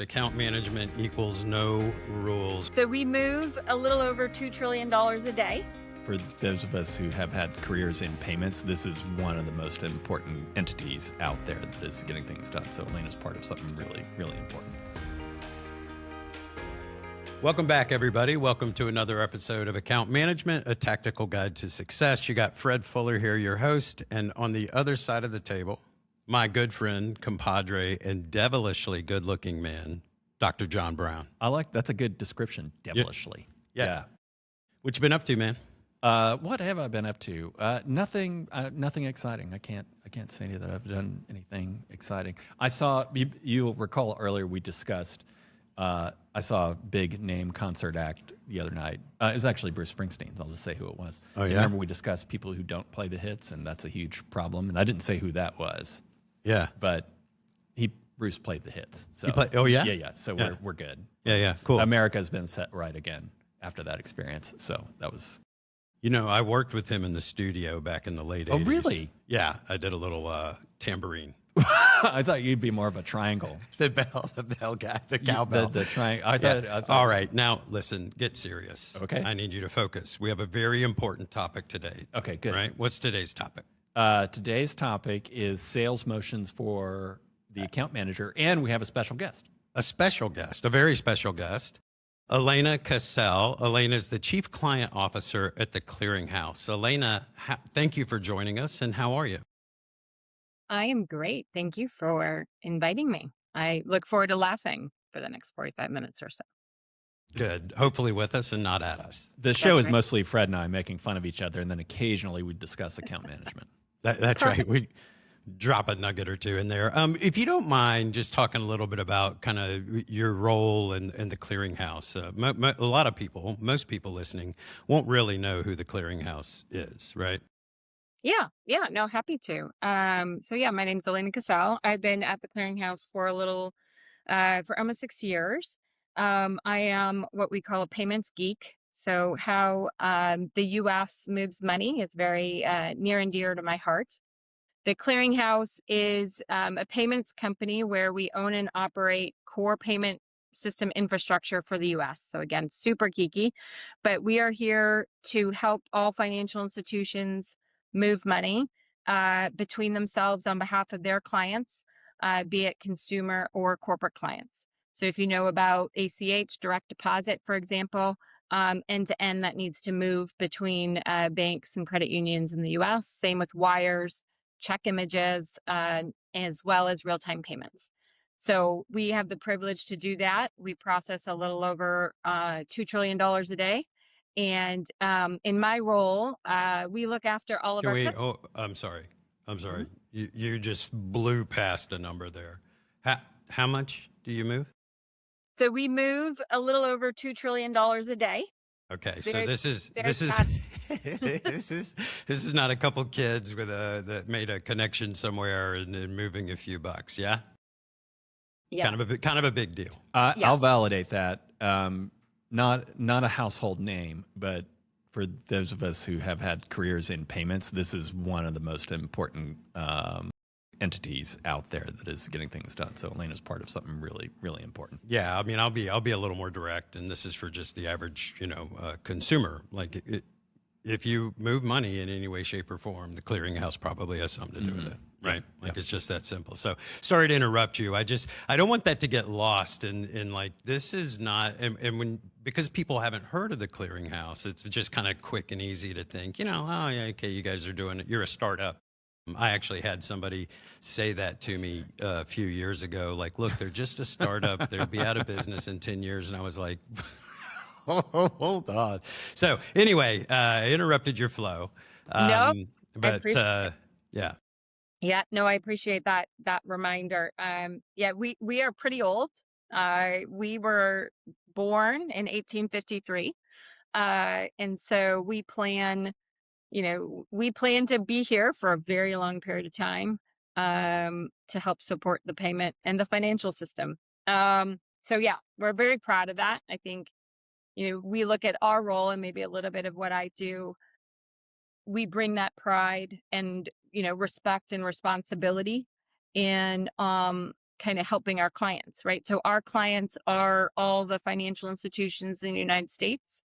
Account management equals no rules. So we move a little over $2 trillion a day. For those of us who have had careers in payments, this is one of the most important entities out there that is getting things done. So Elena's part of something really, really important. Welcome back, everybody. Welcome to another episode of Account Management, a tactical guide to success. You got Fred Fuller here, your host, and on the other side of the table, my good friend, compadre, and devilishly good-looking man, Dr. John Brown. That's a good description, devilishly. Yeah. What you been up to, man? What have I been up to? Nothing exciting. I can't say that I've done anything exciting. I saw, you'll recall earlier we discussed, I saw a big name concert act the other night. It was actually Bruce Springsteen's. I'll just say who it was. Oh, yeah? Remember we discussed people who don't play the hits, and that's a huge problem. And I didn't say who that was. Yeah. But Bruce played the hits. So, oh, yeah? Yeah. So Yeah. we're good. Yeah, cool. America's been set right again after that experience. So that was... You know, I worked with him in the studio back in the late 80s. Oh, really? Yeah, I did a little tambourine. I thought you'd be more of a triangle. The bell guy, the cowbell. The triangle. I thought. All right, now listen, get serious. Okay. I need you to focus. We have a very important topic today. Okay, good. Right? What's today's topic? Today's topic is sales motions for the account manager, and we have a special guest. A special guest, a very special guest. Elena Casal. Elena is the Chief Client Officer at the Clearinghouse. Elena, thank you for joining us, and how are you? I am great. Thank you for inviting me. I look forward to laughing for the next 45 minutes or so. Good. Hopefully with us and not at us. The show is right. mostly Fred and I making fun of each other, and then occasionally we discuss account management. That's right. We drop a nugget or two in there. If you don't mind just talking a little bit about kind of your role in the Clearinghouse. A lot of people, most people listening, won't really know who the Clearinghouse is, right? Yeah, no, happy to. My name's Elena Casal. I've been at the Clearinghouse for for almost 6 years. I am what we call a payments geek. So how the U.S. moves money is very near and dear to my heart. The Clearinghouse is a payments company where we own and operate core payment system infrastructure for the U.S. So again, super geeky, but we are here to help all financial institutions move money between themselves on behalf of their clients, be it consumer or corporate clients. So if you know about ACH, direct deposit, for example, end to end that needs to move between banks and credit unions in the U.S. Same with wires, check images, as well as real-time payments. So we have the privilege to do that. We process a little over $2 trillion a day. And in my role, we look after all of our customers. Oh, I'm sorry. You just blew past a number there. How much do you move? So we move a little over $2 trillion a day. Okay, so this is this is not a couple kids that made a connection somewhere and then moving a few bucks, yeah? Yeah. Kind of a big deal. Yeah. I'll validate that. Not a household name, but for those of us who have had careers in payments, this is one of the most important entities out there that is getting things done. So Elena's part of something really, really important. Yeah, I mean, I'll be a little more direct, and this is for just the average, consumer. Like, if you move money in any way, shape, or form, the Clearinghouse probably has something to do with it, right? Yeah. It's just that simple. So, sorry to interrupt you. I don't want that to get lost in like, this is not, because people haven't heard of the Clearinghouse, it's just kind of quick and easy to think, oh yeah, okay, you guys are doing it. You're a startup. I actually had somebody say that to me a few years ago. Like, look, they're just a startup. They'll be out of business in 10 years. And I was like, hold on. So anyway, I interrupted your flow. Nope, but I appreciate yeah. Yeah, no, I appreciate that reminder. We are pretty old. We were born in 1853. And so we plan to be here for a very long period of time to help support the payment and the financial system. We're very proud of that. I think, we look at our role and maybe a little bit of what I do. We bring that pride and, respect and responsibility. And kind of helping our clients, right? So our clients are all the financial institutions in the United States.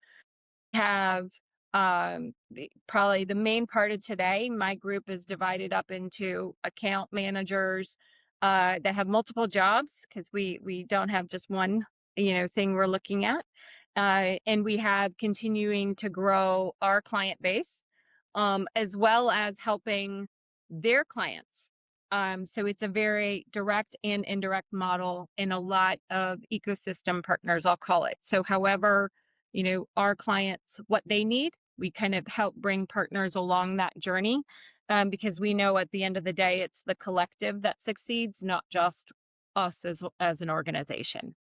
Have probably the main part of today, my group is divided up into account managers that have multiple jobs, because we don't have just one thing we're looking at, and we have continuing to grow our client base, as well as helping their clients. So it's a very direct and indirect model in a lot of ecosystem partners, I'll call it. So however, our clients, what they need, we kind of help bring partners along that journey, because we know at the end of the day, it's the collective that succeeds, not just us as an organization.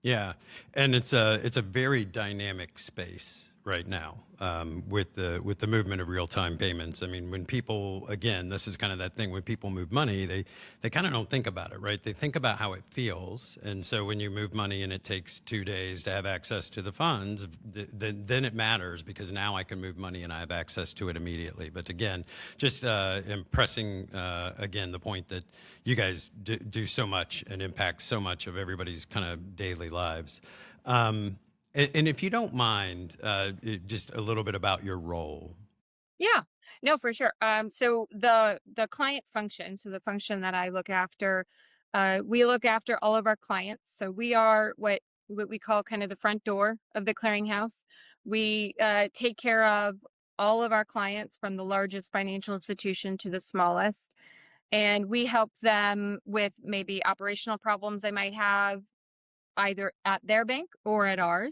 Yeah, and it's a very dynamic space right now, with the movement of real time payments. I mean, when people, again, this is kind of that thing, when people move money, they kind of don't think about it, right? They think about how it feels, and so when you move money and it takes 2 days to have access to the funds, then it matters, because now I can move money and I have access to it immediately. But again, just impressing again the point that you guys do so much and impact so much of everybody's kind of daily lives. And if you don't mind, just a little bit about your role. Yeah, no, for sure. So the client function, so the function that I look after, we look after all of our clients. So we are what we call kind of the front door of the clearinghouse. We take care of all of our clients, from the largest financial institution to the smallest, and we help them with maybe operational problems they might have, either at their bank or at our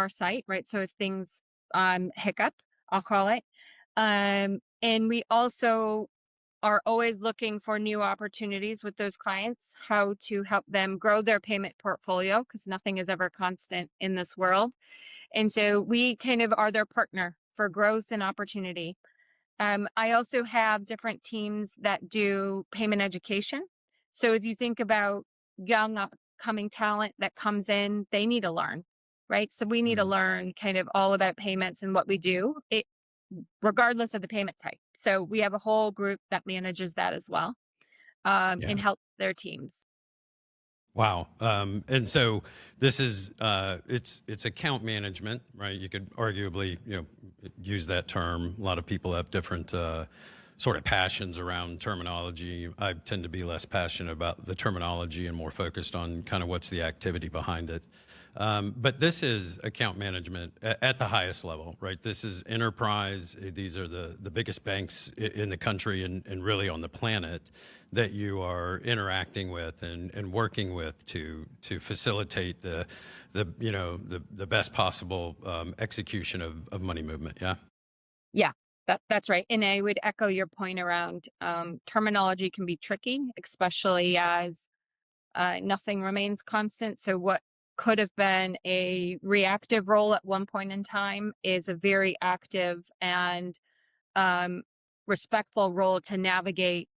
site, right? So if things hiccup, I'll call it. And we also are always looking for new opportunities with those clients, how to help them grow their payment portfolio, because nothing is ever constant in this world. And so we kind of are their partner for growth and opportunity. I also have different teams that do payment education. So if you think about young upcoming talent that comes in, they need to learn, right? So we need to learn kind of all about payments and what we do, regardless of the payment type. So we have a whole group that manages that as well, Yeah. and help their teams. Wow. And so this is it's account management, right? You could arguably use that term. A lot of people have different sort of passions around terminology. I tend to be less passionate about the terminology and more focused on kind of what's the activity behind it. But this is account management at the highest level, right? This is enterprise. These are the biggest banks in the country and really on the planet that you are interacting with and working with to facilitate the best possible execution of money movement. Yeah. Yeah, that's right. And I would echo your point around terminology can be tricky, especially as nothing remains constant. So what could have been a reactive role at one point in time is a very active and um, respectful role to navigate,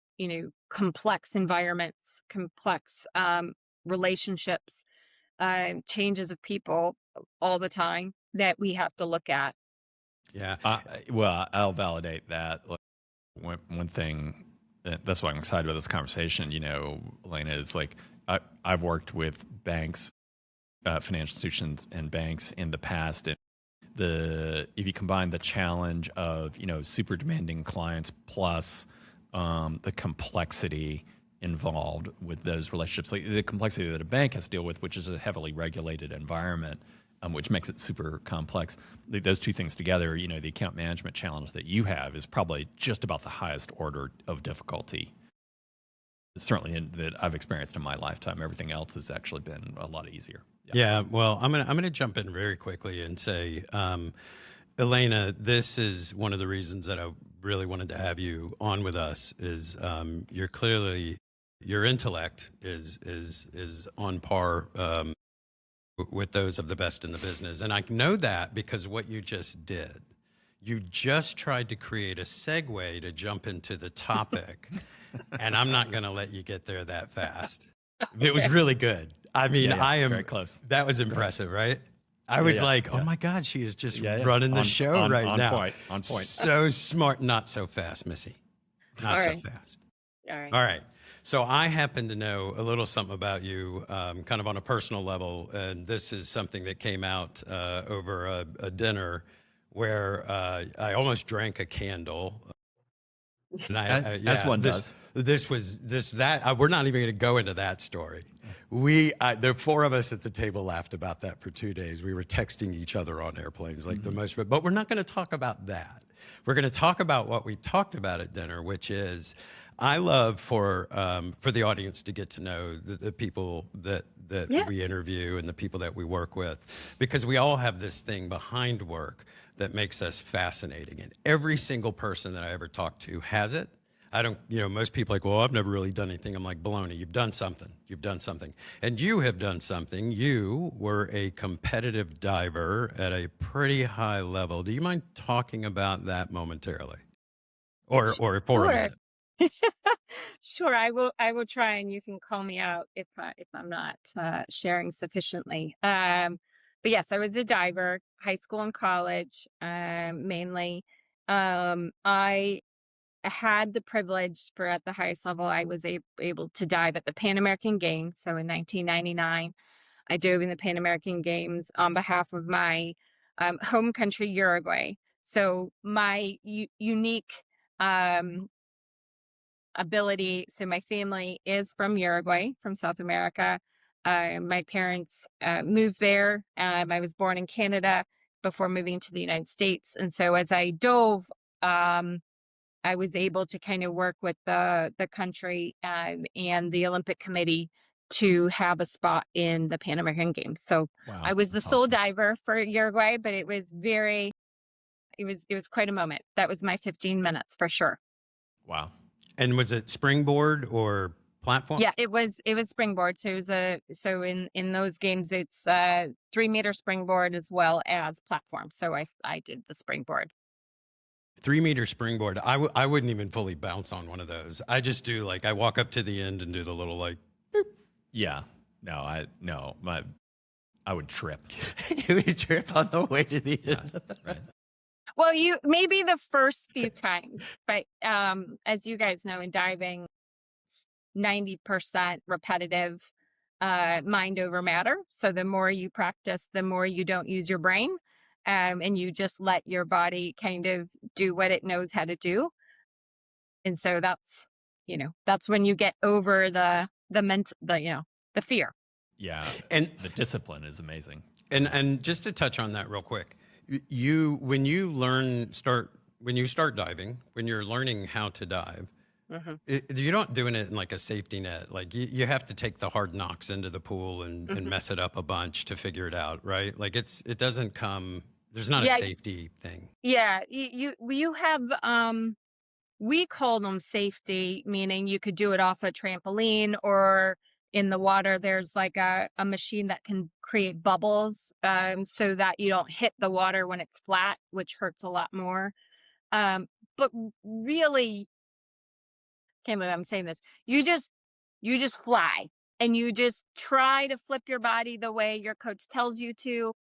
complex environments, complex relationships, changes of people all the time that we have to look at. Yeah. Well, I'll validate that. Look, one thing that's why I'm excited about this conversation. Elena, is like I've worked with banks, financial institutions, and banks in the past, and if you combine the challenge of super demanding clients plus the complexity involved with those relationships, like the complexity that a bank has to deal with, which is a heavily regulated environment, which makes it super complex. Those two things together, the account management challenge that you have is probably just about the highest order of difficulty, certainly that I've experienced in my lifetime. Everything else has actually been a lot easier. Yeah. Well, I'm gonna jump in very quickly and say, Elena, this is one of the reasons that I really wanted to have you on with us. Is you're clearly, your intellect is on par with those of the best in the business, and I know that because what you just did. You just tried to create a segue to jump into the topic, and I'm not going to let you get there that fast. It was really good. I mean, Yeah, I am very close. That was impressive, right? I was like, oh my God, she is just running the show right now. On point. So smart, not so fast, Missy. Not All so right. fast. All right. All right. So I happen to know a little something about you, kind of on a personal level, and this is something that came out over a dinner where I almost drank a candle. And As yeah, one this does. this was this that we're not even going to go into that story. The four of us at the table laughed about that for 2 days. We were texting each other on airplanes like the most, but we're not going to talk about that. We're going to talk about what we talked about at dinner, which is I love for the audience to get to know the people that Yeah. we interview and the people that we work with, because we all have this thing behind work that makes us fascinating. And every single person that I ever talked to has it. I don't, most people are like, well, I've never really done anything. I'm like, baloney, you've done something. You've done something. And you have done something. You were a competitive diver at a pretty high level. Do you mind talking about that momentarily? Or for a Sure. minute? Sure, I will try, and you can call me out if I'm not sharing sufficiently. But yes, I was a diver, high school and college, mainly. I had the privilege for at the highest level. I was able to dive at the Pan American Games. So in 1999, I dove in the Pan American Games on behalf of my home country, Uruguay. So my unique um, ability. So my family is from Uruguay, from South America. My parents moved there. I was born in Canada before moving to the United States. And so as I dove, I was able to kind of work with the country and the Olympic Committee to have a spot in the Pan American Games. So Wow, I was the that's sole awesome. diver for Uruguay, but it was quite a moment. That was my 15 minutes for sure. Wow. And was it springboard or platform? Yeah, it was springboard. So in those games it's 3-meter springboard as well as platform. So I did the springboard. 3 meter springboard. I wouldn't even fully bounce on one of those. I just do like, I walk up to the end and do the little like, Yeah. I would trip. you would trip on the way to the Yeah, end. right. Well, you maybe the first few times, but as you guys know, in diving, it's 90% repetitive, mind over matter. So the more you practice, the more you don't use your brain, and you just let your body kind of do what it knows how to do. And so that's when you get over the fear. Yeah. And The discipline is amazing. and just to touch on that real quick, when you start diving, when you're learning how to dive, Hmm. you're not doing it in like a safety net. Like you have to take the hard knocks into the pool and Hmm. mess it up a bunch to figure it out, right? Like it doesn't come. There's not a Yeah, safety thing. yeah. You have we call them safety, meaning you could do it off a trampoline or in the water. There's like a machine that can create bubbles, so that you don't hit the water when it's flat, which hurts a lot more. But really, can't believe I'm saying this. You just fly, and you just try to flip your body the way your coach tells you to,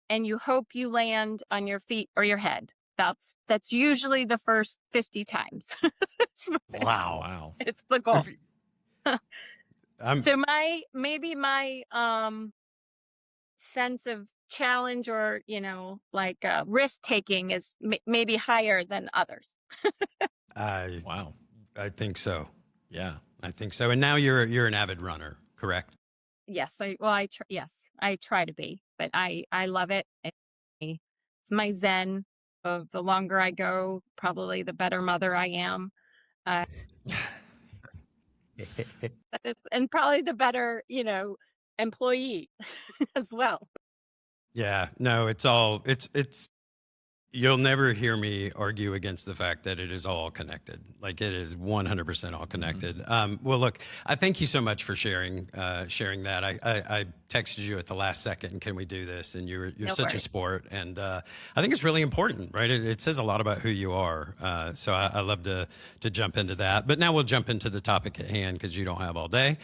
and you hope you land on your feet or your head. That's usually the first 50 times. it's, Wow. Wow. it's the goal. I'm So my sense of challenge, or like risk taking, is maybe higher than others. I Wow. I think so. Yeah. I think so. And now you're an avid runner, correct? Yes, yes, I try to be, but I love it. It's my zen. Of the longer I go, probably the better mother I am, uh, and probably the better employee as well. Yeah. No, it's you'll never hear me argue against the fact that it is all connected. Like it is 100% all Mhm. connected. Well, look, I thank you so much for sharing that. I texted you at the last second, can we do this? And you're No such a worries. sport, and I think it's really important, right? It says a lot about who you are. So I love to jump into that. But now we'll jump into the topic at hand because you don't have all day.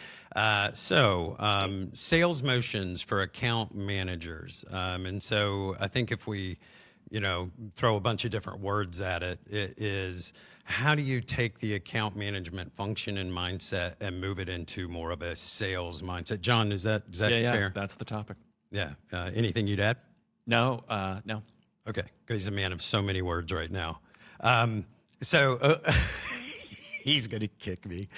Sales motions for account managers, and so I think if we throw a bunch of different words at it. It is, how do you take the account management function and mindset and move it into more of a sales mindset? John, is that Yeah, fair? that's the topic. Yeah. Anything you'd add? No, no. Okay. Because he's a man of so many words right now. So he's going to kick me.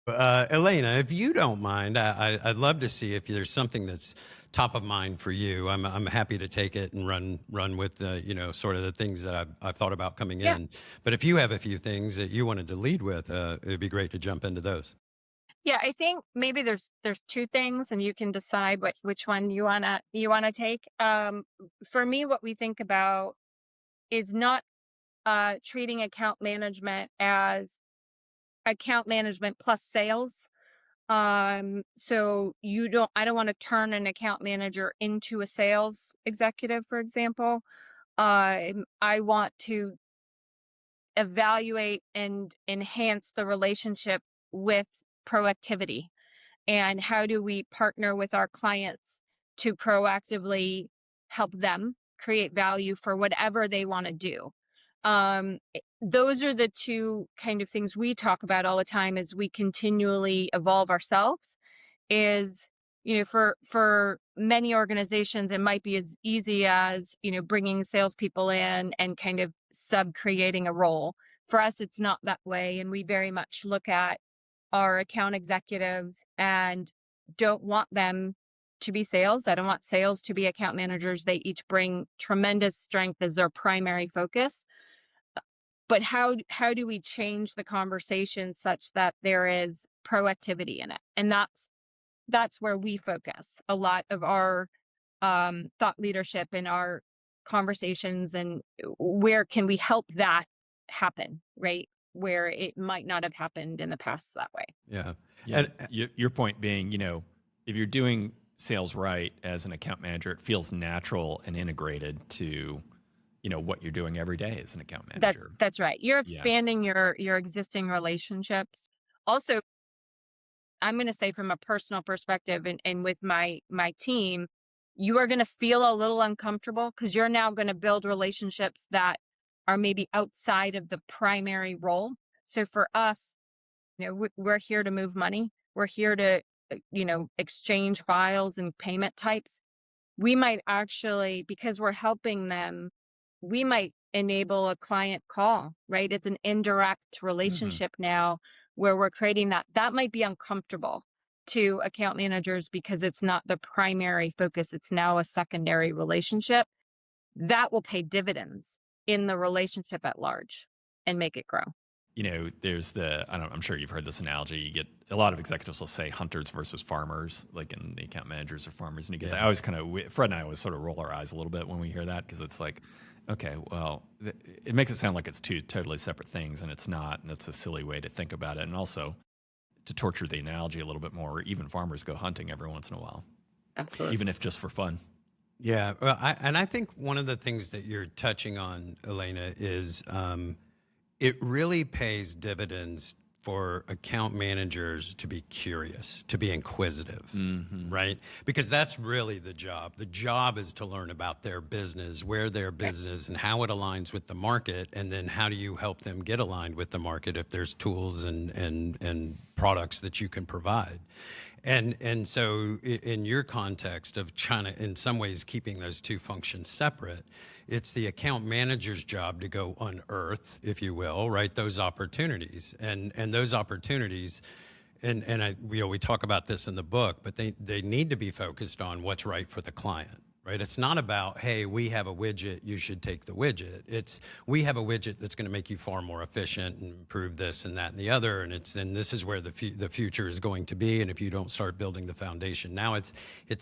Elena, if you don't mind, I'd love to see if there's something that's top of mind for you. I'm happy to take it and run with sort of the things that I've thought about coming Yeah. in. But if you have a few things that you wanted to lead with, it'd be great to jump into those. Yeah, I think maybe there's two things, and you can decide which one you wanna take. For me, what we think about is not treating account management as account management plus sales. So I don't want to turn an account manager into a sales executive, for example. I want to evaluate and enhance the relationship with proactivity. And how do we partner with our clients to proactively help them create value for whatever they want to do? Those are the two kind of things we talk about all the time as we continually evolve ourselves. Is, for many organizations, it might be as easy as, bringing salespeople in and kind of sub creating a role. For us, it's not that way. And we very much look at our account executives and don't want them to be sales. I don't want sales to be account managers. They each bring tremendous strength as their primary focus. But how do we change the conversation such that there is proactivity in it? And that's where we focus a lot of our thought leadership in our conversations, and where can we help that happen, right? Where it might not have happened in the past that way. Yeah. Yeah. Your point being, if you're doing sales right as an account manager, it feels natural and integrated to, what you're doing every day as an account manager. That's right. You're Yeah. expanding your existing relationships. Also, I'm going to say from a personal perspective, and with my team, you are going to feel a little uncomfortable because you're now going to build relationships that are maybe outside of the primary role. So for us, we're here to move money. We're here to, exchange files and payment types. We might actually, because we're helping them, we might enable a client call, right? It's an indirect relationship now where we're creating that. That might be uncomfortable to account managers because it's not the primary focus. It's now a secondary relationship. That will pay dividends in the relationship at large and make it grow. There's I'm sure you've heard this analogy. You get a lot of executives will say hunters versus farmers, like in the account managers or farmers. And you get that. I always Fred and I always sort of roll our eyes a little bit when we hear that, because it's like, okay, well, it makes it sound like it's two totally separate things, and it's not. And that's a silly way to think about it. And also, to torture the analogy a little bit more, even farmers go hunting every once in a while. Absolutely. Even if just for fun. Yeah. Well, I think one of the things that you're touching on, Elena, is it really pays dividends for account managers to be curious, to be inquisitive, right? Because that's really the job. The job is to learn about their business, where their business and how it aligns with the market, and then how do you help them get aligned with the market if there's tools and products that you can provide. And so in your context of trying to, in some ways, keeping those two functions separate, it's the account manager's job to go unearth, if you will, right, those opportunities. And those opportunities, and we talk about this in the book, but they need to be focused on what's right for the client. Right? It's not about, hey, we have a widget, you should take the widget. It's, we have a widget that's going to make you far more efficient and improve this and that and the other. And this is where the future is going to be. And if you don't start building the foundation now, it's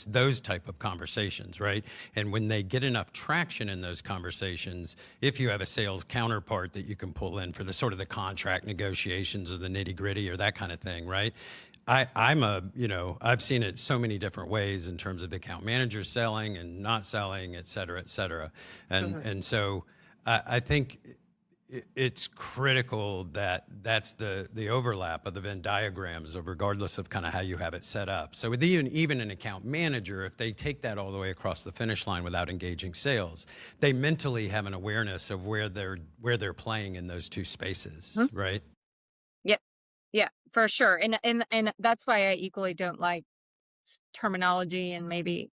those type of conversations, right? And when they get enough traction in those conversations, if you have a sales counterpart that you can pull in for the sort of the contract negotiations or the nitty gritty or that kind of thing, right? I've seen it so many different ways in terms of account managers selling and not selling, et cetera, et cetera. And so I think it's critical that that's the overlap of the Venn diagrams of regardless of kind of how you have it set up. So with even an account manager, if they take that all the way across the finish line without engaging sales, they mentally have an awareness of where they're playing in those two spaces, Mhm. right? Yep. Yeah, for sure. And that's why I equally don't like terminology, and maybe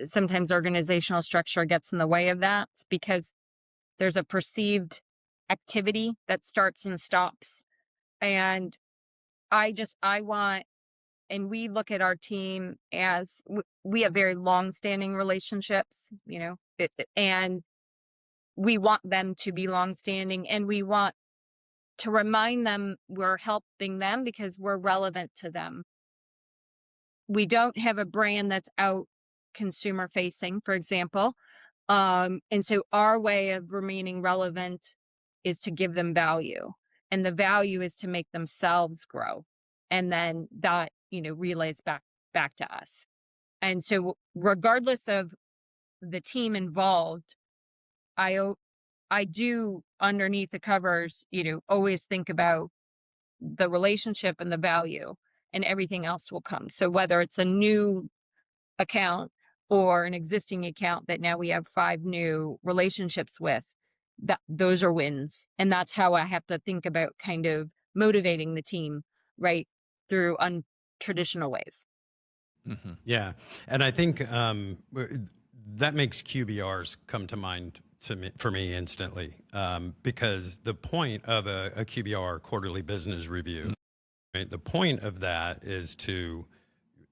sometimes organizational structure gets in the way of that, because there's a perceived activity that starts and stops. And I want, and we look at our team as we have very long-standing relationships, and we want them to be long-standing, and we want to remind them we're helping them because we're relevant to them. We don't have a brand that's out consumer facing, for example. And so our way of remaining relevant is to give them value. And the value is to make themselves grow. And then that, relays back to us. And so regardless of the team involved, I do underneath the covers, always think about the relationship and the value, and everything else will come. So whether it's a new account or an existing account that now we have 5 new relationships with, those are wins. And that's how I have to think about kind of motivating the team, right, through untraditional ways. Hmm. Yeah, and I think that makes QBRs come to mind for me instantly, because the point of a QBR, quarterly business review, right? The point of that is to,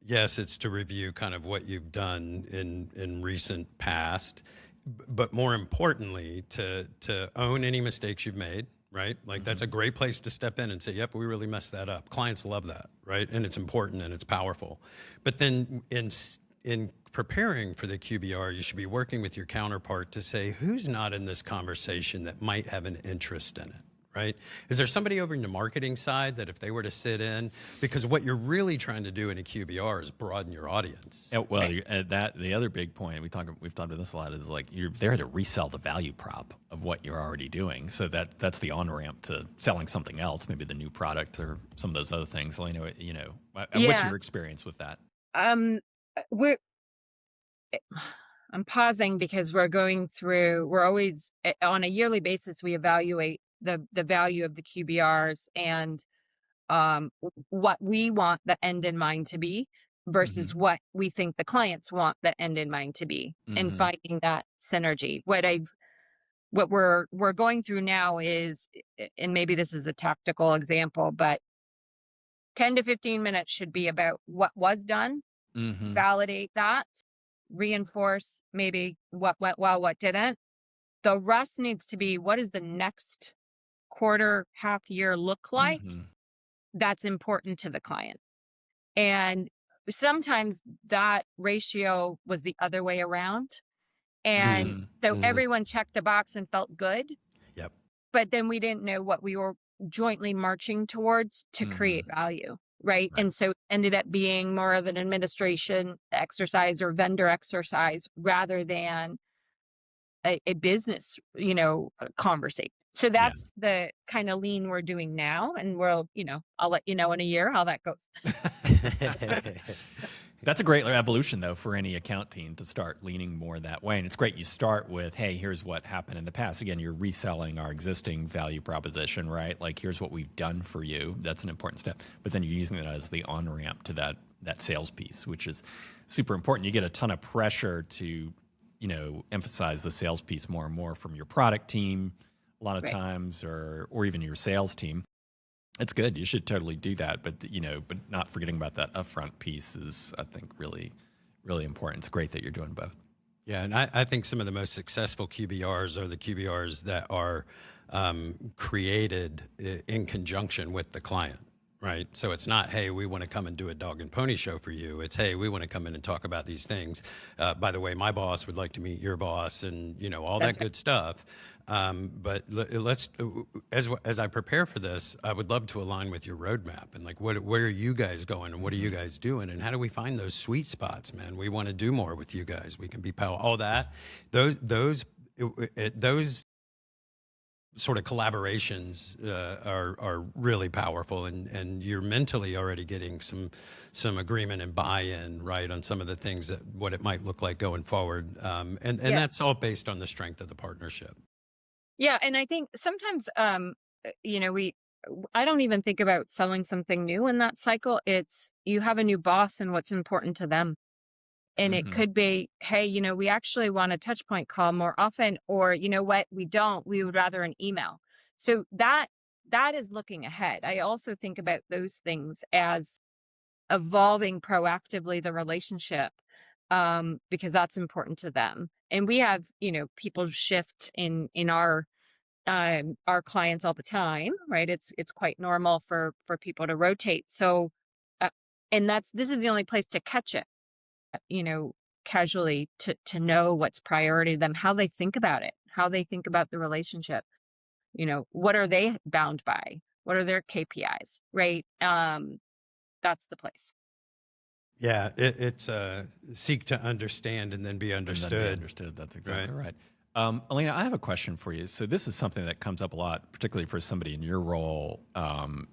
yes, it's to review kind of what you've done in recent past, but more importantly, to own any mistakes you've made, right? Like that's a great place to step in and say, yep, we really messed that up. Clients love that, right? And it's important and it's powerful. But then in preparing for the QBR, you should be working with your counterpart to say, who's not in this conversation that might have an interest in it, right? Is there somebody over in the marketing side that if they were to sit in, because what you're really trying to do in a QBR is broaden your audience. Yeah, well, the other big point we've talked about this a lot is like you're there to resell the value prop of what you're already doing. So that's the on ramp to selling something else, maybe the new product or some of those other things. Elena, what's Yeah. your experience with that? We're I'm pausing because we're always on a yearly basis, we evaluate the value of the QBRs, and what we want the end in mind to be versus what we think the clients want the end in mind to be, and finding that synergy. What we're going through now is, and maybe this is a tactical example, but 10 to 15 minutes should be about what was done, validate that, reinforce maybe what went well, what didn't. The rest needs to be, what does the next quarter, half year look like? That's important to the client. And sometimes that ratio was the other way around. And so everyone checked a box and felt good, Yep. but then we didn't know what we were jointly marching towards to create value. Right. And so it ended up being more of an administration exercise or vendor exercise rather than a business, conversation. So that's the kind of lean we're doing now. And I'll let you know in a year how that goes. That's a great evolution, though, for any account team to start leaning more that way. And it's great you start with, hey, here's what happened in the past. Again, you're reselling our existing value proposition, right? Like, here's what we've done for you. That's an important step. But then you're using it as the on-ramp to that sales piece, which is super important. You get a ton of pressure to, emphasize the sales piece more and more from your product team a lot of times, or even your sales team. It's good. You should totally do that, but not forgetting about that upfront piece is, I think, really, really important. It's great that you're doing both. Yeah, and I think some of the most successful QBRs are the QBRs that are created in conjunction with the client, right? So it's not, hey, we want to come and do a dog and pony show for you. It's, hey, we want to come in and talk about these things. By the way, my boss would like to meet your boss, and all that good stuff. But let's, as I prepare for this, I would love to align with your roadmap and like, where are you guys going and what are you guys doing and how do we find those sweet spots, man? We want to do more with you guys. We can be powerful. All that, those sort of collaborations are really powerful, and you're mentally already getting some agreement and buy-in, right, on some of the things that what it might look like going forward, and Yeah. that's all based on the strength of the partnership. Yeah, and I think sometimes, I don't even think about selling something new in that cycle. It's you have a new boss and what's important to them. And it Hmm. could be, hey, we actually want a touch point call more often, or you know what, we don't. We would rather an email. So that is looking ahead. I also think about those things as evolving proactively the relationship, because that's important to them. And we have, people shift in our clients all the time, right? It's quite normal for people to rotate. So, uh, and this is the only place to catch it, you know, casually to know what's priority to them, how they think about it, how they think about the relationship. What are they bound by? What are their KPIs? Right? That's the place. Yeah, it's seek to understand and then be And then be understood, understood. That's right? exactly right. Elena, I have a question for you. So this is something that comes up a lot, particularly for somebody in your role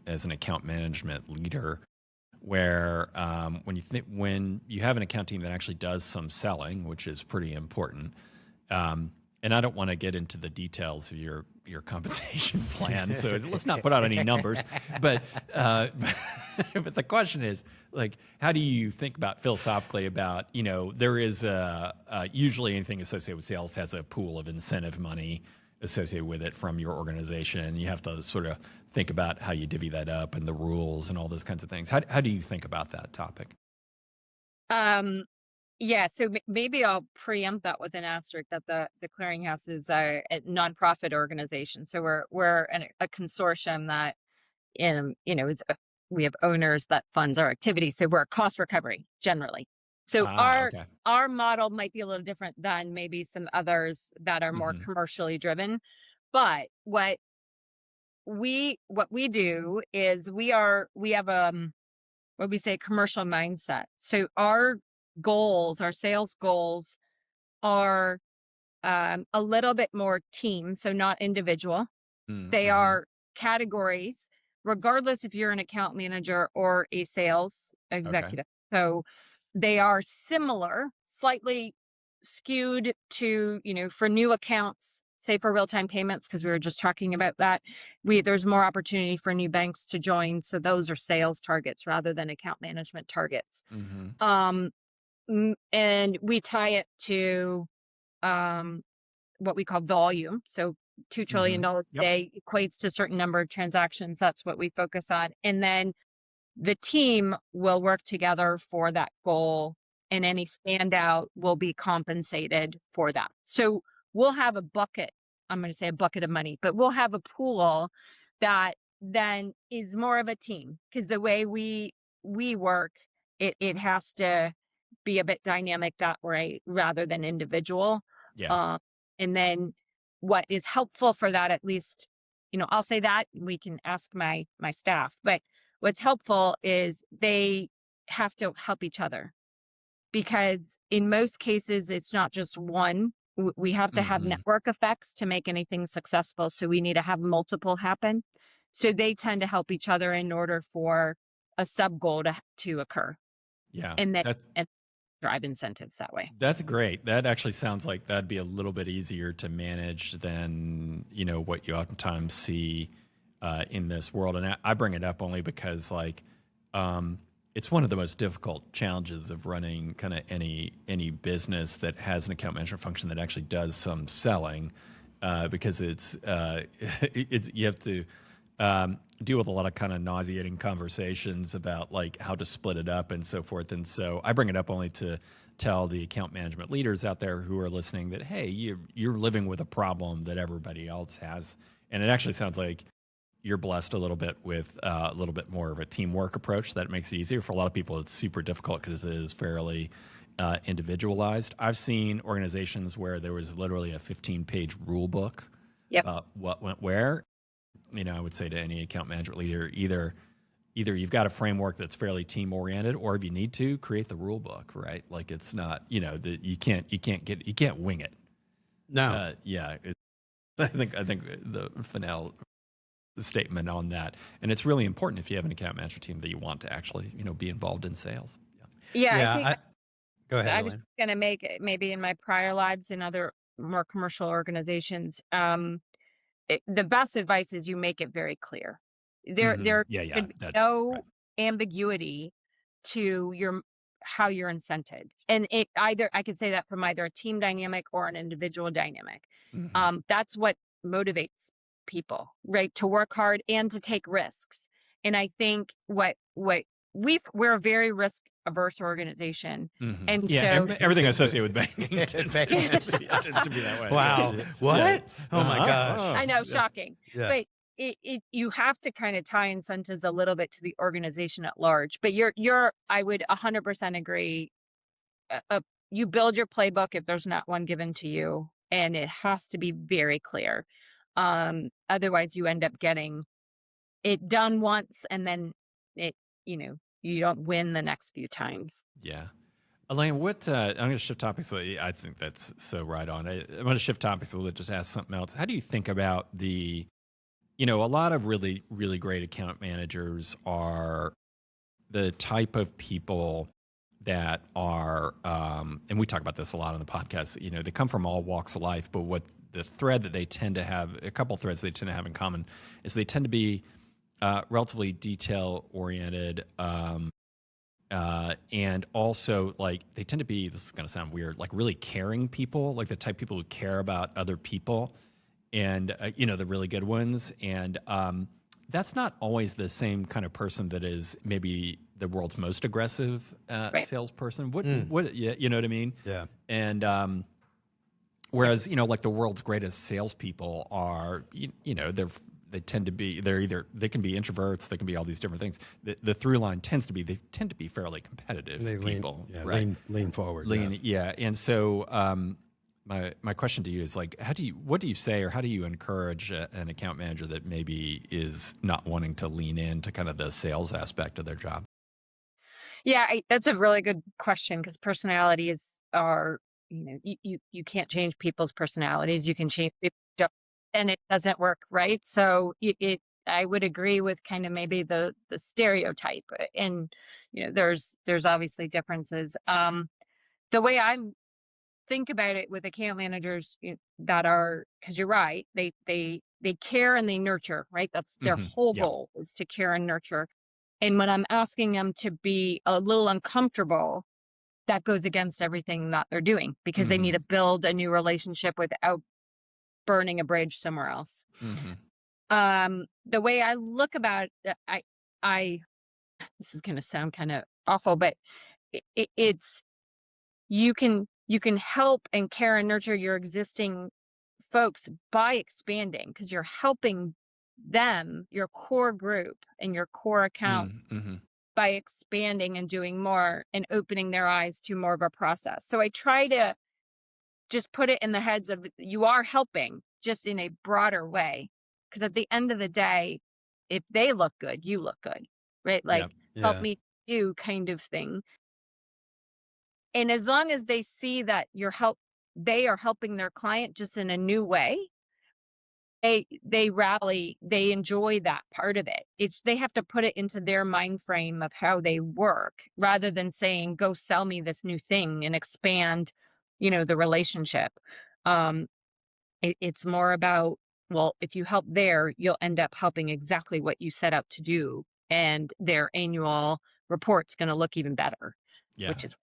as an account management leader, where when you have an account team that actually does some selling, which is pretty important. And I don't want to get into the details of your compensation plan, so let's not put out any numbers. But but the question is, like, how do you think about philosophically about, there is usually anything associated with sales has a pool of incentive money associated with it from your organization, and you have to sort of think about how you divvy that up and the rules and all those kinds of things. How do you think about that topic? Um, yeah, so maybe I'll preempt that with an asterisk that the clearinghouse is a nonprofit organization. So we're a consortium that, we have owners that funds our activity. So we're a cost recovery generally. So Ah, our okay. our model might be a little different than maybe some others that are more Hmm. commercially driven. But what we do is we have what we say commercial mindset. So our sales goals are a little bit more team, so not individual. They Mm-hmm. are categories, regardless if you're an account manager or a sales Okay. executive. So they are similar, slightly skewed to, for new accounts, say for real-time payments, because we were just talking about that. There's more opportunity for new banks to join. So those are sales targets rather than account management targets. Mm-hmm. Um, and we tie it to um, what we call volume. So $2 Mm-hmm. trillion a Yep. day equates to a certain number of transactions. That's what we focus on. And then the team will work together for that goal, and any standout will be compensated for that. So we'll have a bucket. I'm going to say a bucket of money, but we'll have a pool that then is more of a team, because the way we work, it has to be a bit dynamic that way rather than individual. Yeah. Um, and then what is helpful for that, at least, I'll say that we can ask my staff, but what's helpful is they have to help each other, because in most cases, it's not just one. We have to have Mm-hmm. network effects to make anything successful. So we need to have multiple happen. So they tend to help each other in order for a sub goal to occur, Yeah. and then That's and drive incentives that way. That's great. That actually sounds like that'd be a little bit easier to manage than what you oftentimes see in this world. And I bring it up only because it's one of the most difficult challenges of running kind of any business that has an account management function that actually does some selling, because it's you have to deal with a lot of kind of nauseating conversations about like how to split it up and so forth. And so I bring it up only to tell the account management leaders out there who are listening that, hey, you're living with a problem that everybody else has. And it actually sounds like you're blessed a little bit with a little bit more of a teamwork approach that makes it easier. For a lot of people, it's super difficult because it is fairly individualized. I've seen organizations where there was literally a 15-page rule book Yep. about what went where. I would say to any account management leader, either you've got a framework that's fairly team oriented, or if you need to, create the rule book, right? Like it's not, that you can't wing it. No, Yeah, I think the finale statement on that, and it's really important if you have an account manager team that you want to actually be involved in sales. Yeah, I Yeah. think Go ahead, I was Elaine. going to make it maybe in my prior lives in other more commercial organizations. The best advice is you make it very clear. There Yeah, yeah, should be that's right. no ambiguity to how you're incented, and it either I could say that from either a team dynamic or an individual dynamic. Hmm. That's what motivates people, right, to work hard and to take risks. And I think what we're a very risk averse organization, Hmm. and Yeah, so everything associated with banking tends to be that way. Wow. Yeah, What? yeah. Oh my gosh. Oh, I know, yeah. shocking. Yeah. But you have to kind of tie incentives a little bit to the organization at large. But I would 100% agree. You build your playbook if there's not one given to you, and it has to be very clear. Otherwise, you end up getting it done once, and then it you don't win the next few times. Yeah. Elaine, what I'm going to shift topics. I think that's so right on. I'm going to shift topics a little bit, just ask something else. How do you think about a lot of really, really great account managers are the type of people that are, and we talk about this a lot on the podcast, they come from all walks of life, but what the thread that they tend to have, a couple threads they tend to have in common is they tend to be relatively detail oriented, and also like they tend to be, this is going to sound weird, like really caring people, like the type of people who care about other people, and the really good ones. And that's not always the same kind of person that is maybe the world's most aggressive Right. salesperson. What yeah, you know what I mean? Yeah. And whereas like the world's greatest salespeople are, they tend to be, they can be introverts, they can be all these different things. The through line tends to be they tend to be fairly competitive They people, lean, yeah, right? lean forward. Lean, yeah. And so my question to you is like, what do you say, or how do you encourage an account manager that maybe is not wanting to lean into kind of the sales aspect of their job? Yeah, that's a really good question, because personalities are, you can't change people's personalities. You can change people, and it doesn't work, right? So I would agree with kind of maybe the stereotype, and there's obviously differences. The way I think about it with account managers that are, because you're right, they care and they nurture, right? That's their whole Yeah. goal, is to care and nurture. And when I'm asking them to be a little uncomfortable, that goes against everything that they're doing, because they need to build a new relationship without burning a bridge somewhere else. The way I look about it, I this is going to sound kind of awful, but it's you can help and care and nurture your existing folks by expanding, because you're helping them, your core group and your core accounts, by expanding and doing more and opening their eyes to more of a process. So I try to just put it in the heads of, you are helping, just in a broader way. Because at the end of the day, if they look good, you look good, right? Like, help Yeah. me, you kind of thing. And as long as they see that they are helping their client just in a new way, they rally, they enjoy that part of it. They have to put it into their mind frame of how they work, rather than saying, go sell me this new thing and expand, the relationship. It's more about, well, if you help there, you'll end up helping exactly what you set out to do, and their annual report's going to look even better, Yeah. which is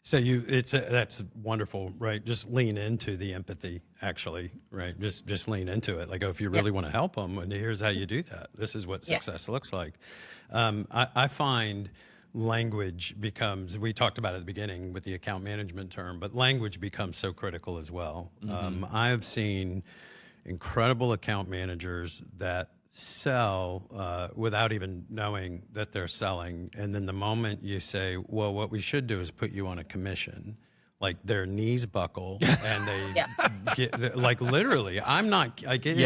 So that's wonderful, right? Just lean into the empathy, actually, right? Just lean into it. Like, oh, if you really want to help them, and here's how you do that. This is what success looks like. I find language becomes, we talked about at the beginning with the account management term, but language becomes so critical as well. I have seen incredible account managers that sell without even knowing that they're selling. And then the moment you say, well, what we should do is put you on a commission, like their knees buckle and they get, like, literally, I'm not, I get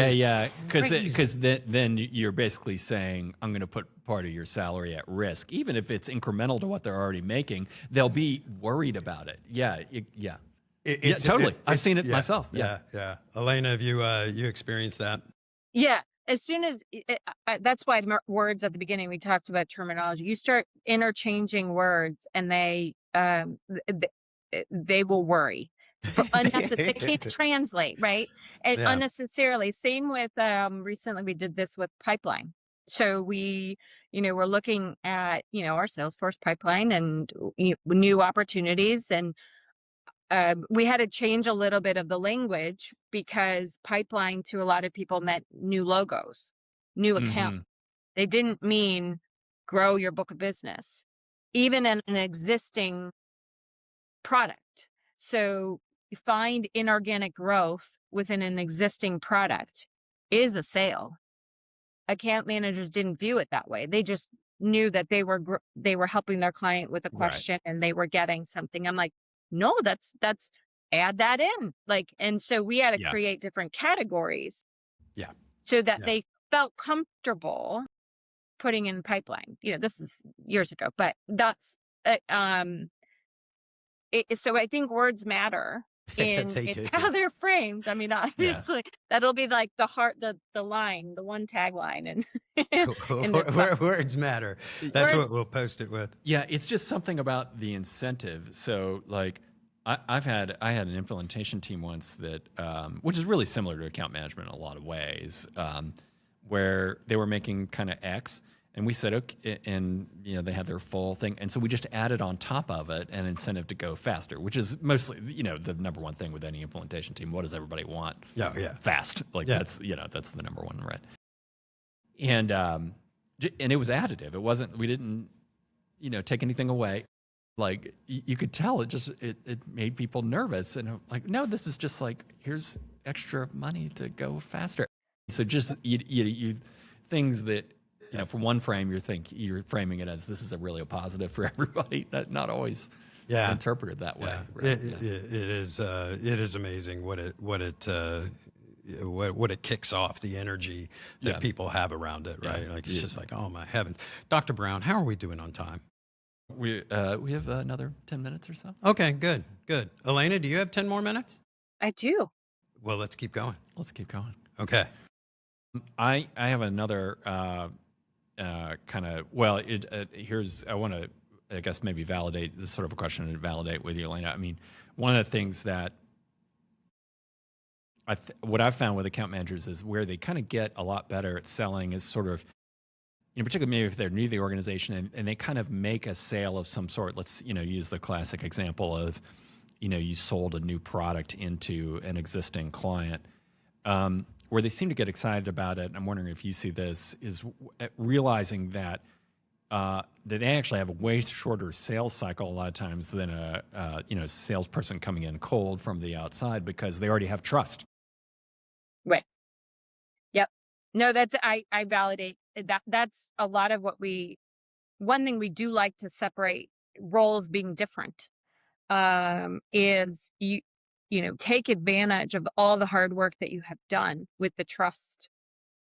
because then you're basically saying, I'm going to put part of your salary at risk, even if it's incremental to what they're already making. They'll be worried about it. Yeah. Yeah, totally. I've seen it yeah, myself. Yeah. yeah. Elena, have you experienced that? Yeah. As soon as that's why words at the beginning, we talked about terminology. You start interchanging words and they will worry for unnecessary. They can't translate, right? And Yeah. unnecessarily. Same with recently we did this with pipeline. So we're looking at, our Salesforce pipeline and new opportunities, and we had to change a little bit of the language because pipeline to a lot of people meant new logos, new account. Hmm. They didn't mean grow your book of business, even in an existing product. So you find inorganic growth within an existing product is a sale. Account managers didn't view it that way. They just knew that they were helping their client with a Right. question and they were getting something. I'm like, no, that's add that in. Like, and so we had to Yeah. create different categories Yeah. so that Yeah. they felt comfortable putting in pipeline. This is years ago, but that's so I think words matter in They do. how they're framed. I mean, Yeah. obviously that'll be like the heart, the line, the one tagline, and in the Words matter. That's words. what we'll post it with. Yeah, it's just something about the incentive. So, like, I had an implementation team once that, which is really similar to account management in a lot of ways, where they were making kind of X, and we said, okay, and they had their full thing, and so we just added on top of it an incentive to go faster, which is mostly the number one thing with any implementation team. What does everybody want? Yeah. Fast. Like Yeah. that's the number one, right? And it was additive. It wasn't. We didn't take anything away. Like you could tell it made people nervous, and I'm like, no, this is just like, here's extra money to go faster. So just you things that from one frame you're framing it as this is a really positive for everybody. That not always interpreted that way. Yeah. Right? It is amazing what it kicks off, the energy that people have around it, right? Like it's just like, oh my heavens. Dr. Brown, how are we doing on time? We have another 10 minutes or so. Okay, good. Elena, do you have 10 more minutes? I do. Well, let's keep going. Let's keep going. Okay. I have another kind of, well, I want to, I guess, maybe validate this sort of a question to validate with you, Elena. I mean, one of the things that what I've found with account managers is where they kind of get a lot better at selling is sort of, particularly maybe if they're new to the organization and they kind of make a sale of some sort. Let's, use the classic example of, you sold a new product into an existing client. Where they seem to get excited about it, and I'm wondering if you see this, is realizing that that they actually have a way shorter sales cycle a lot of times than a salesperson coming in cold from the outside because they already have trust. Right. Yep. No, I validate that. That's a lot of what one thing we do like to separate roles being different, is take advantage of all the hard work that you have done with the trust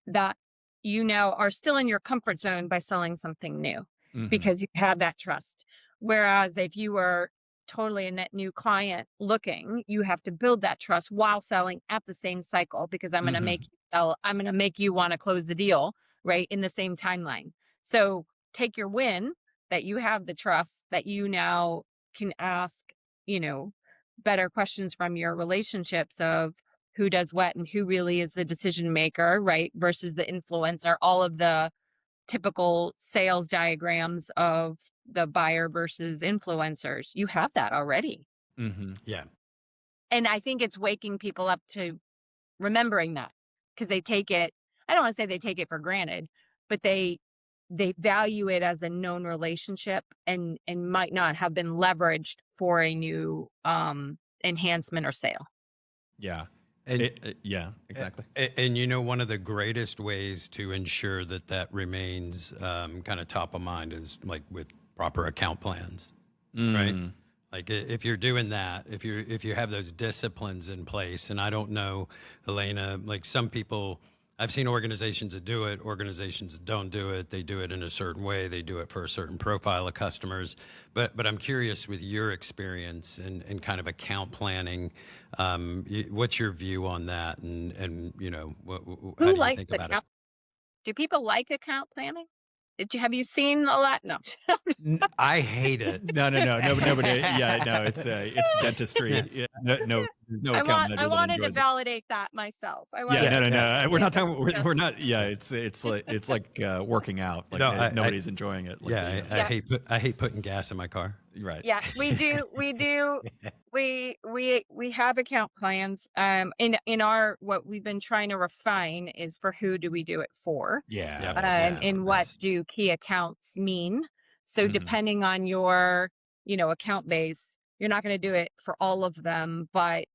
that you now are still in your comfort zone by selling something new because you have that trust. Whereas if you were totally a net new client looking, you have to build that trust while selling at the same cycle because I'm going to make you sell. I'm going to make you want to close the deal right in the same timeline. So take your win that you have the trust that you now can ask, better questions from your relationships of who does what and who really is the decision maker, right? Versus the influencer, all of the typical sales diagrams of the buyer versus influencers. You have that already. Yeah. And I think it's waking people up to remembering that because they take it, I don't want to say they take it for granted, but they value it as a known relationship and might not have been leveraged for a new enhancement or sale. Yeah. And yeah, exactly. And one of the greatest ways to ensure that remains kind of top of mind is like with proper account plans, right? Like if you're doing that, if you have those disciplines in place, and I don't know, Elena, like some people I've seen organizations that do it, organizations that don't do it. They do it in a certain way. They do it for a certain profile of customers. But I'm curious with your experience and kind of account planning, what's your view on that? And how Who do you likes think about it? account? Do people like account planning? Have you seen a lot? No. I hate it. No, nobody. Yeah, no, it's dentistry. Yeah, no account I manager that wanted to enjoys it. validate that myself. I Yeah, wanted no. We're not talking. Yes. We're not. Yeah, it's like working out. Like No, nobody's enjoying it. Like, Yeah, Yeah. I hate putting gas in my car. right. Yeah, we do. We have account plans. In our, what we've been trying to refine is for who do we do it for, Yeah. Yep. that's- and what do key accounts mean. So Mhm. depending on your, account base, you're not going to do it for all of them. But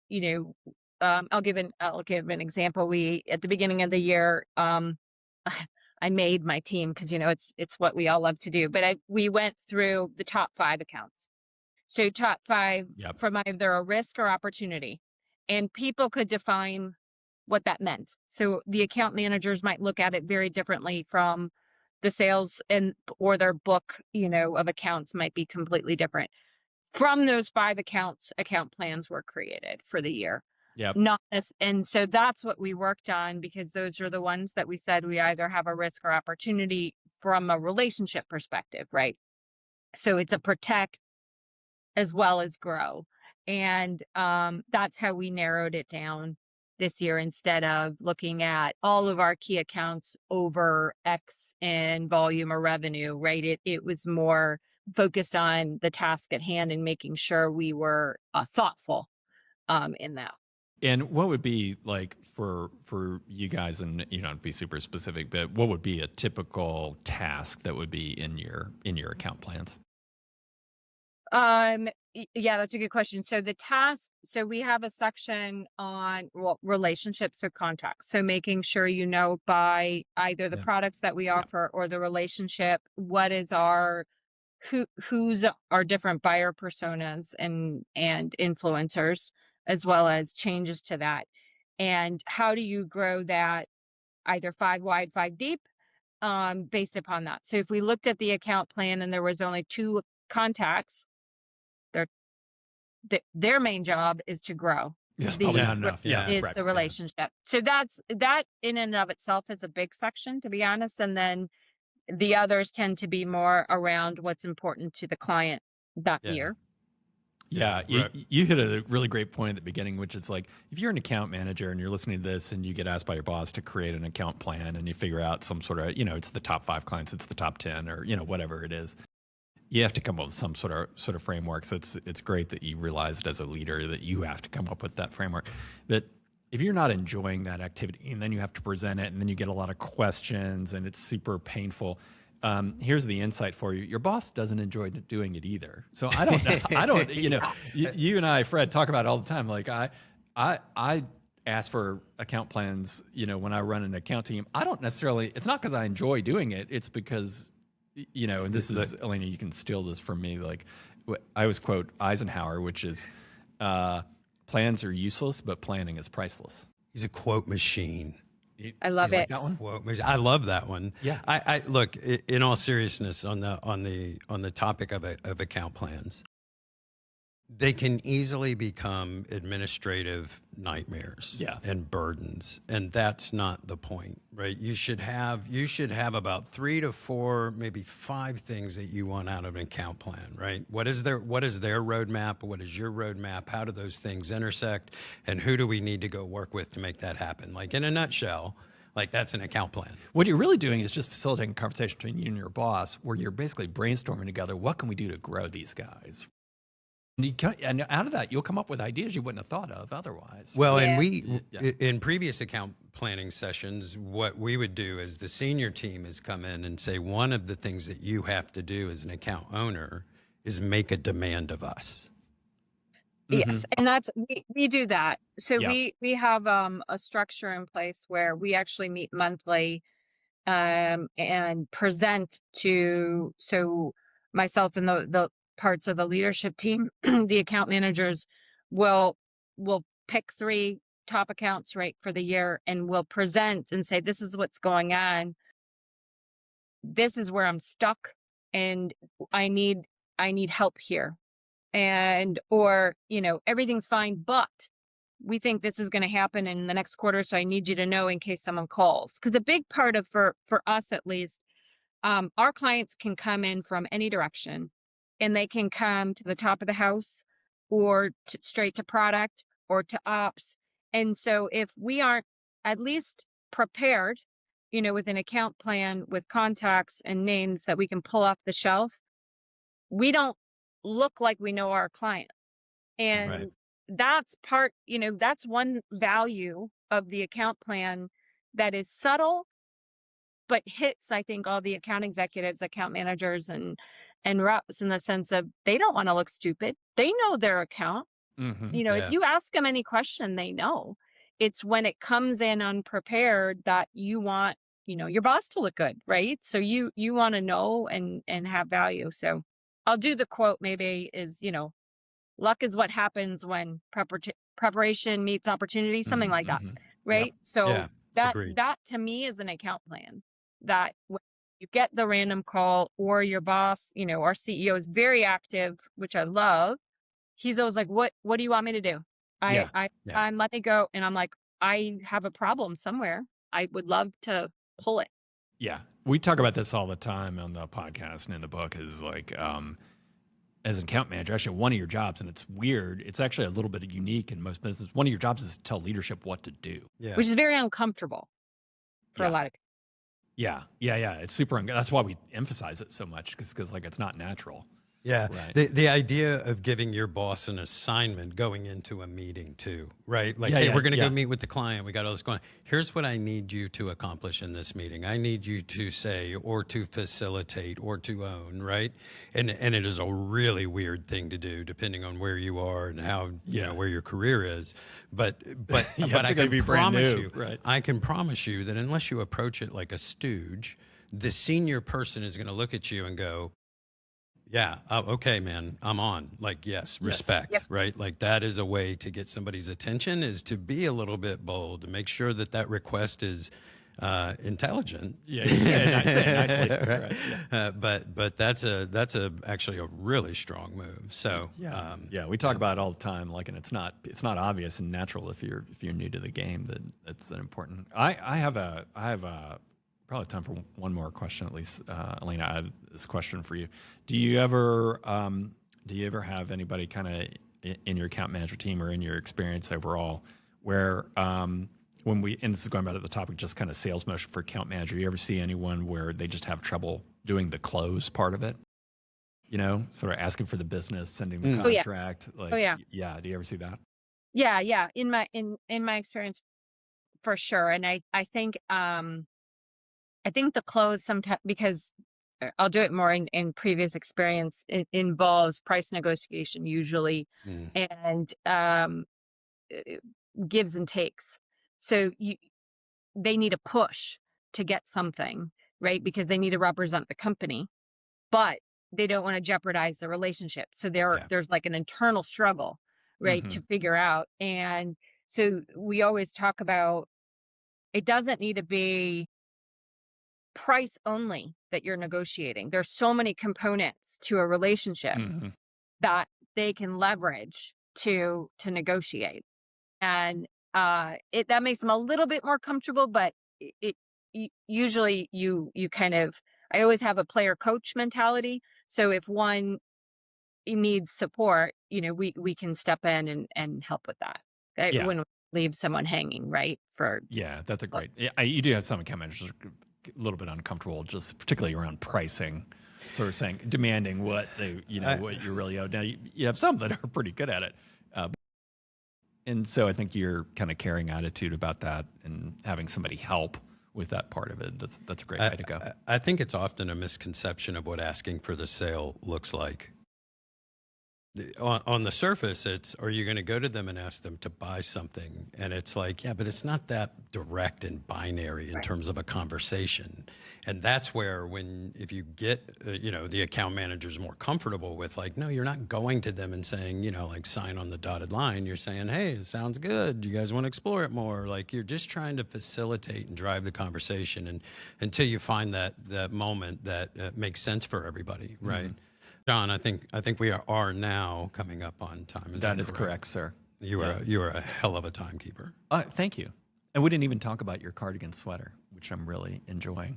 I'll give an example. We, at the beginning of the year, I made my team because it's what we all love to do. But we went through the top 5 accounts. So top 5 Yep. from either a risk or opportunity, and people could define what that meant. So the account managers might look at it very differently from the sales, or their book, of accounts might be completely different. From those 5 accounts, account plans were created for the year. Yep. Not as, and so that's what we worked on, because those are the ones that we said we either have a risk or opportunity from a relationship perspective, right? So it's a protect as well as grow. And that's how we narrowed it down this year, instead of looking at all of our key accounts over X in volume or revenue, right? It was more focused on the task at hand and making sure we were thoughtful in that. And what would be like for you guys, and to be super specific, but what would be a typical task that would be in your account plans? Yeah, that's a good question. So we have a section on, well, relationships to contacts. So making sure by either the Yeah. products that we offer or the relationship, what is who's our different buyer personas and influencers, as well as changes to that. And how do you grow that either 5 wide, 5 deep, based upon that. So if we looked at the account plan and there was only 2 contacts, their main job is to grow. That's probably not enough. Yeah, Is right. the relationship. So that in and of itself is a big section, to be honest. And then the others tend to be more around what's important to the client that Yeah. year. Yeah, Right. you hit a really great point at the beginning, which is like, if you're an account manager and you're listening to this and you get asked by your boss to create an account plan and you figure out some sort of, it's the top 5 clients, it's the top 10, or whatever it is, you have to come up with some sort of framework. So it's great that you realized as a leader that you have to come up with that framework. But if you're not enjoying that activity and then you have to present it and then you get a lot of questions and it's super painful, here's the insight for you. Your boss doesn't enjoy doing it either. So I don't know. You and I, Fred, talk about it all the time. Like I ask for account plans, when I run an account team. I don't necessarily, it's not because I enjoy doing it. It's because, and this is, Elena, you can steal this from me. Like I always quote Eisenhower, which is, plans are useless, but planning is priceless. He's a quote machine. I love it. That one? Quote machine. I love that one. Yeah. I look, in all seriousness, on the topic of account plans, they can easily become administrative nightmares, Yeah. and burdens, and that's not the point, right? You should have about 3 to 4, maybe 5 things that you want out of an account plan, right? What is their roadmap? What is your roadmap? How do those things intersect? And who do we need to go work with to make that happen? Like, in a nutshell, like, that's an account plan. What you're really doing is just facilitating a conversation between you and your boss, where you're basically brainstorming together, what can we do to grow these guys? And out of that, you'll come up with ideas you wouldn't have thought of otherwise. Well, Yeah. and Yeah. in previous account planning sessions, what we would do is the senior team has come in and say, one of the things that you have to do as an account owner is make a demand of us. Yes, and that's we do that. So Yeah. we have a structure in place where we actually meet monthly, and present to, so myself and the parts of the leadership team, the account managers will pick 3 top accounts right for the year and will present and say, this is what's going on. This is where I'm stuck and I need help here. And, or, everything's fine, but we think this is going to happen in the next quarter. So I need you to know in case someone calls. Cause a big part of, for us at least, our clients can come in from any direction and they can come to the top of the house or straight to product or to ops. And so if we aren't at least prepared, with an account plan with contacts and names that we can pull off the shelf, we don't look like we know our client. And Right. that's part, that's one value of the account plan that is subtle, but hits, I think, all the account executives, account managers, and reps in the sense of they don't want to look stupid. They know their account. Mm-hmm. If you ask them any question, they know. It's when it comes in unprepared that you want, your boss to look good, right? So you want to know and have value. So I'll do the quote maybe is, luck is what happens when preparation meets opportunity, something like that, Mm-hmm. right? Yep. So Yeah. Agreed. that to me is an account plan, that when you get the random call or your boss, our CEO is very active, which I love. He's always like, what do you want me to do? Yeah. I'm let me go. And I'm like, I have a problem somewhere. I would love to pull it. Yeah. We talk about this all the time on the podcast and in the book is like, as an account manager, actually one of your jobs, and it's weird, it's actually a little bit unique in most businesses. One of your jobs is to tell leadership what to do. Yeah. Which is very uncomfortable for a lot of people. Yeah. It's super. That's why we emphasize it so much because like it's not natural. Yeah. Right. The idea of giving your boss an assignment going into a meeting too, right? Like, hey, we're going to go meet with the client. We got all this going on. Here's what I need you to accomplish in this meeting. I need you to say, or to facilitate, or to own, right? And it is a really weird thing to do depending on where you are and how, where your career is. But I can promise you, right? I can promise you that unless you approach it like a stooge, the senior person is going to look at you and go, yeah. Okay, man, I'm on. Like, yes, respect, right? Like that is a way to get somebody's attention, is to be a little bit bold, to make sure that request is intelligent. Yeah, you say it nicely. Right? Yeah. But that's actually a really strong move. So we talk about it all the time. Like, and it's not obvious and natural if you're new to the game that that's important. I have probably time for one more question at least. Elena, I have this question for you. Do you ever have anybody kind of in your account manager team or in your experience overall where when and this is going back to the topic, just kind of sales motion for account manager, you ever see anyone where they just have trouble doing the close part of it? Sort of asking for the business, sending the contract. Do you ever see that? Yeah. In my experience, for sure. And I think the close sometimes, because I'll do it more in previous experience, it involves price negotiation usually, and gives and takes. So they need a push to get something, right? Because they need to represent the company, but they don't want to jeopardize the relationship. So there's like an internal struggle, right, to figure out. And so we always talk about, it doesn't need to be price only that you're negotiating. There's so many components to a relationship that they can leverage to negotiate. And that makes them a little bit more comfortable, but usually you kind of, I always have a player coach mentality. So if one needs support, we can step in and help with that. I wouldn't leave someone hanging, right? That's a great, you do have some account managers a little bit uncomfortable, just particularly around pricing, sort of demanding what they, what you really owe. Now you have some that are pretty good at it. And so I think you're kind of carrying attitude about that and having somebody help with that part of it. That's a great way to go. I think it's often a misconception of what asking for the sale looks like. on the surface, it's, are you going to go to them and ask them to buy something? And it's like, yeah, but it's not that direct and binary in terms of a conversation. And that's where, if you get, the account manager's more comfortable with, like, no, you're not going to them and saying, like, sign on the dotted line. You're saying, hey, it sounds good. You guys want to explore it more? Like, you're just trying to facilitate and drive the conversation, and until you find that moment that makes sense for everybody, right? Mm-hmm. John, I think we are now coming up on time. That is correct, sir. You are a hell of a timekeeper. Thank you. And we didn't even talk about your cardigan sweater, which I'm really enjoying.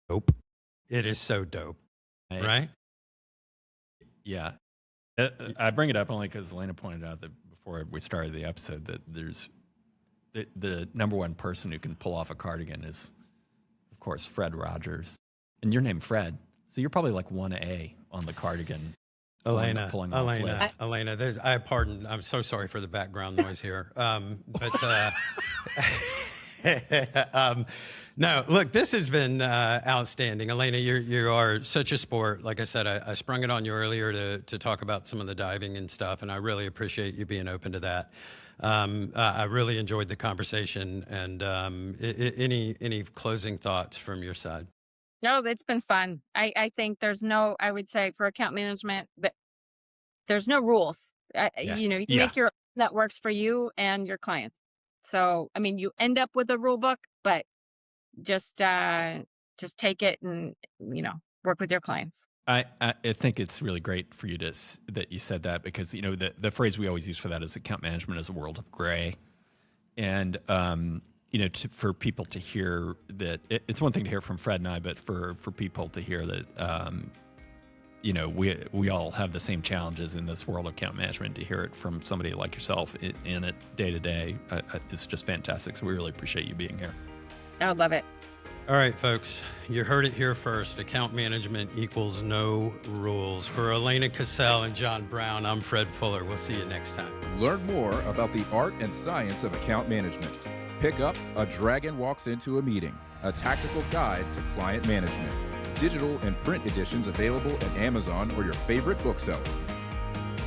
Dope. It is so dope, right? Yeah. I bring it up only because Elena pointed out that before we started the episode that there's the number one person who can pull off a cardigan is, of course, Fred Rogers. And you're named Fred, so you're probably like 1A on the cardigan. Elena, I'm so sorry for the background noise here. No, look, this has been outstanding. Elena, you are such a sport. Like I said, I sprung it on you earlier to talk about some of the diving and stuff, and I really appreciate you being open to that. I really enjoyed the conversation, and any closing thoughts from your side? No, it's been fun. I think I would say for account management, but there's no rules. You can make your that works for you and your clients. So, I mean, you end up with a rule book, but just take it and, work with your clients. I think it's really great for you that you said that, because, the phrase we always use for that is account management is a world of gray. And, for people to hear that, it's one thing to hear from Fred and I, but for people to hear that, we all have the same challenges in this world of account management, to hear it from somebody like yourself in it day to day, it's just fantastic. So we really appreciate you being here. I love it. All right, folks, you heard it here first. Account management equals no rules. For Elena Casal and John Brown, I'm Fred Fuller. We'll see you next time. Learn more about the art and science of account management. Pick up A Dragon Walks Into a Meeting, a tactical guide to client management. Digital and print editions available at Amazon or your favorite bookseller.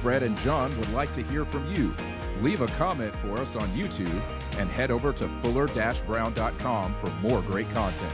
Fred and John would like to hear from you. Leave a comment for us on YouTube and head over to fuller-brown.com for more great content.